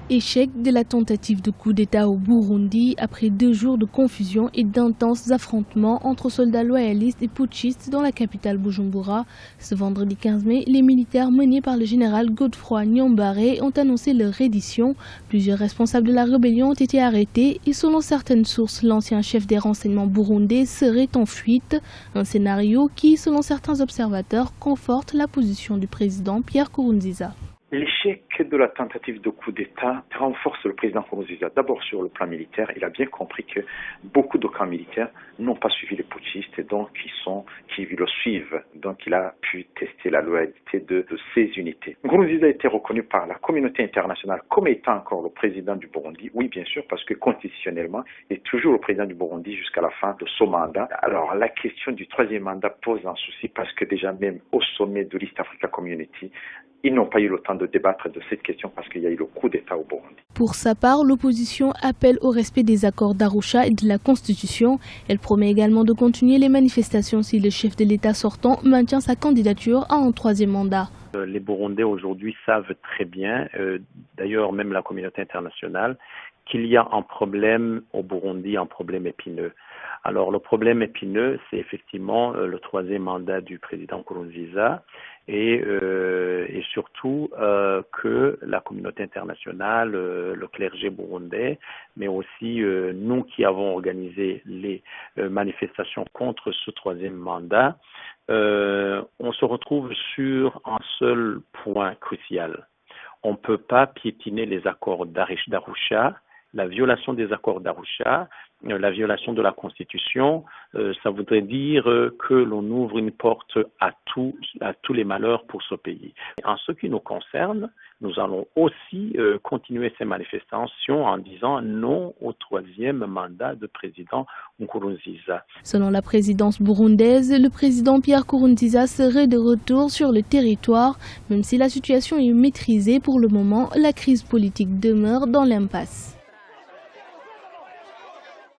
Échec de la tentative de coup d'État au Burundi après 2 jours de confusion et d'intenses affrontements entre soldats loyalistes et putschistes dans la capitale Bujumbura. Ce vendredi 15 mai, les militaires menés par le général Godefroid Niyombare ont annoncé leur reddition. Plusieurs responsables de la rébellion ont été arrêtés et selon certaines sources, l'ancien chef des renseignements burundais serait en fuite. Un scénario qui, selon certains observateurs, conforte la position du président Pierre Nkurunziza. L'échec de la tentative de coup d'État renforce le président Nkurunziza. D'abord sur le plan militaire, il a bien compris que beaucoup de camps militaires n'ont pas suivi les putschistes et donc qui le suivent. Donc il a pu tester la loyauté de ces unités. Nkurunziza a été reconnu par la communauté internationale comme étant encore le président du Burundi. Oui, bien sûr, parce que constitutionnellement, il est toujours le président du Burundi jusqu'à la fin de son mandat. Alors la question du troisième mandat pose un souci parce que déjà même au sommet de l'East Africa Community, ils n'ont pas eu le temps de débattre de cette question parce qu'il y a eu le coup d'État au Burundi. Pour sa part, l'opposition appelle au respect des accords d'Arusha et de la Constitution. Elle promet également de continuer les manifestations si le chef de l'État sortant maintient sa candidature à un troisième mandat. Les Burundais aujourd'hui savent très bien, d'ailleurs même la communauté internationale, qu'il y a un problème au Burundi, un problème épineux. Alors le problème épineux, c'est effectivement le troisième mandat du président Nkurunziza et surtout que la communauté internationale, le clergé burundais, mais aussi nous qui avons organisé les manifestations contre ce troisième mandat, on se retrouve sur un seul point crucial. On ne peut pas piétiner les accords d'Arusha. La violation des accords d'Arusha, la violation de la Constitution, ça voudrait dire que l'on ouvre une porte à tous les malheurs pour ce pays. En ce qui nous concerne, nous allons aussi continuer ces manifestations en disant non au troisième mandat de président Nkurunziza. Selon la présidence burundaise, le président Pierre Nkurunziza serait de retour sur le territoire. Même si la situation est maîtrisée pour le moment, la crise politique demeure dans l'impasse.